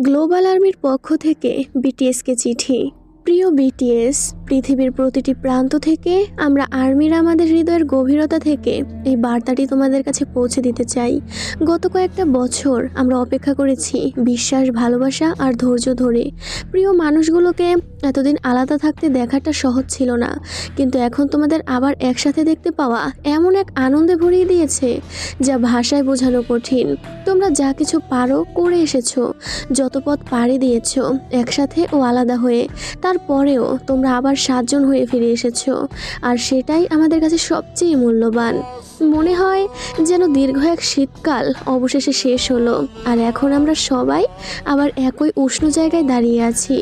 Global আর্মির পক্ষ থেকে বিটিএসকে চিঠি। প্রিয় বিটিএস, পৃথিবীর প্রতিটি প্রান্ত থেকে আমরা আর্মিরা আমাদের হৃদয়ের গভীরতা থেকে এই বার্তাটি তোমাদের কাছে পৌঁছে দিতে চাই। গত কয়েকটা বছর আমরা অপেক্ষা করেছি বিশ্বাস, ভালোবাসা আর ধৈর্য ধরে। প্রিয় মানুষগুলোকে এতদিন আলাদা থাকতে দেখাটা সহজ ছিল না, কিন্তু এখন তোমাদের আবার একসাথে দেখতে পাওয়া এমন এক আনন্দে ভরিয়ে দিয়েছে যা ভাষায় বোঝানো কঠিন। তোমরা যা কিছু পারো করে এসেছো, যত পথ পাড়ি দিয়েছো একসাথে ও আলাদা হয়ে, তারপরেও তোমরা আবার 7 জন হয়ে ফিরে এসেছো, আর সেটাই আমাদের কাছে সবচেয়ে মূল্যবান। মনে হয় যেন দীর্ঘ এক শীতকাল অবশেষে শেষ হলো, আর এখন আমরা সবাই আবার একই উষ্ণ জায়গায় দাঁড়িয়ে আছি।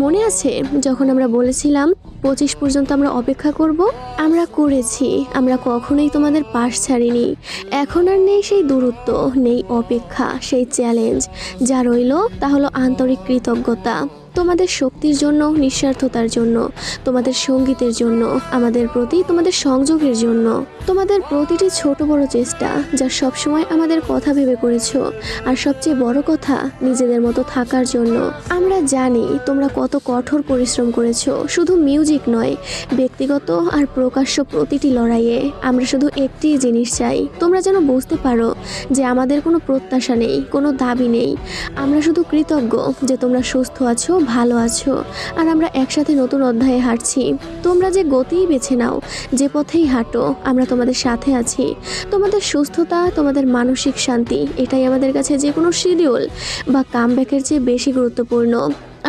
মনে আছে যখন আমরা বলেছিলাম 25 পর্যন্ত আমরা অপেক্ষা করব? আমরা করেছি। আমরা কখনোই তোমাদের পাশ ছাড়িনি। এখন আর নেই সেই দূরত্ব, নেই অপেক্ষা, সেই চ্যালেঞ্জ। যা রইল তা হলো আন্তরিক কৃতজ্ঞতা, তোমাদের শক্তির জন্য, নিঃস্বার্থতার জন্য, তোমাদের সঙ্গীতের জন্য, আমাদের প্রতি তোমাদের সংযোগের জন্য, তোমাদের প্রতিটি ছোট বড় চেষ্টা যা সবসময় আমাদের কথা ভেবে করেছো, আর সবচেয়ে বড় কথা নিজেদের মতো থাকার জন্য। আমরা জানি তোমরা কত কঠোর পরিশ্রম করেছো, শুধু মিউজিক নয়, ব্যক্তিগত আর প্রকাশ্য প্রতিটি লড়াইয়ে। আমরা শুধু একটি জিনিস চাই, তোমরা যেন বুঝতে পারো যে আমাদের কোনো প্রত্যাশা নেই, কোনো দাবি নেই। আমরা শুধু কৃতজ্ঞ যে তোমরা সুস্থ আছো, ভালো আছো, আর আমরা একসাথে নতুন অধ্যায়ে হাঁটছি। তোমরা যে গতিই বেছে নাও, যে পথেই হাঁটো, আমরা তোমাদের সাথে আছি। তোমাদের সুস্থতা, তোমাদের মানসিক শান্তি, এটাই আমাদের কাছে যে কোনো শিডিউল বা কামব্যাকের চেয়ে বেশি গুরুত্বপূর্ণ।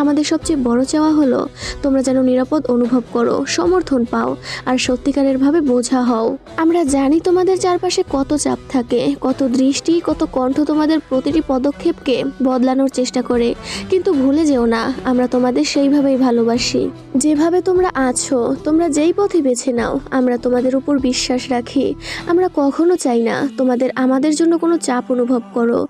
আমাদের সবচেয়ে বড় চাওয়া হলো তোমরা যেন নিরাপদ অনুভব করো, সমর্থন পাও, আর সত্যিকারের ভাবে বোঝা হও। আমরা জানি তোমাদের চারপাশে কত চাপ থাকে, কত দৃষ্টি, কত কণ্ঠ তোমাদের প্রতিটি পদক্ষেপকে বদলানোর চেষ্টা করে, কিন্তু ভুলে যেও না আমরা তোমাদের সেইভাবেই ভালোবাসি। যেভাবে তোমরা আছো, তোমরা যেই পথে বেছে নাও, আমরা তোমাদের উপর বিশ্বাস রাখি। আমরা কখনো চাই না তোমাদের আমাদের জন্য কোনো চাপ অনুভব করো।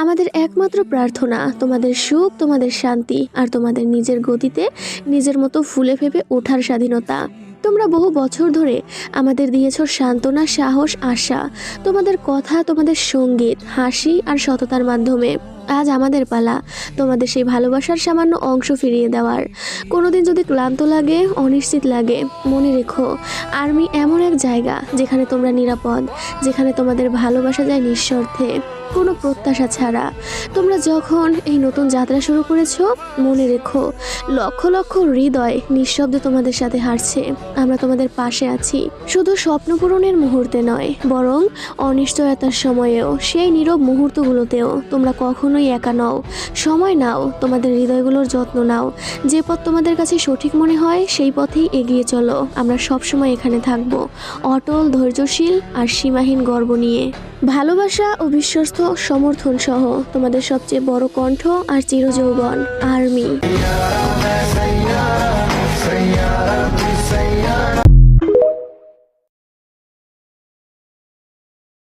আমাদের একমাত্র প্রার্থনা তোমাদের সুখ, তোমাদের শান্তি, আর তোমাদের নিজের গতিতে নিজের মতো ফুলে ফেপে ওঠার স্বাধীনতা। তোমরা বহু বছর ধরে আমাদের দিয়েছো সান্ত্বনা, সাহস, আশা। তোমাদের কথা, তোমাদের সঙ্গীত, হাসি আর সততার মাধ্যমে আজ আমাদের পালা তোমাদের সেই ভালোবাসার সামান্য অংশ ফিরিয়ে দেওয়ার। কোনোদিন যদি ক্লান্ত লাগে, অনিশ্চিত লাগে, মনে রেখো আর্মি এমন এক জায়গা যেখানে তোমরা নিরাপদ, যেখানে তোমাদের ভালোবাসা যায় নিঃস্বার্থে, কোনো প্রত্যাশা ছাড়া। তোমরা যখন এই নতুন যাত্রা শুরু করেছো, মনে রেখো লক্ষ লক্ষ হৃদয় নিঃশব্দে তোমাদের সাথে হাঁটছে। আমরা তোমাদের পাশে আছি, শুধু স্বপ্ন পূরণের মুহূর্তে নয়, বরং অনিশ্চয়তার সময়েও, সেই নীরব মুহূর্তগুলোতেও। তোমরা কখনোই একা নও। সময় নাও, তোমাদের হৃদয়গুলোর যত্ন নাও। যে পথ তোমাদের কাছে সঠিক মনে হয় সেই পথেই এগিয়ে চলো। আমরা সবসময় এখানে থাকবো, অটল, ধৈর্যশীল আর সীমাহীন গর্ব নিয়ে। ভালোবাসা ও বিশ্বস্ত সমর্থন সহ তোমাদের সবচেয়ে বড় কণ্ঠ আর চিরযৌবন আর্মি।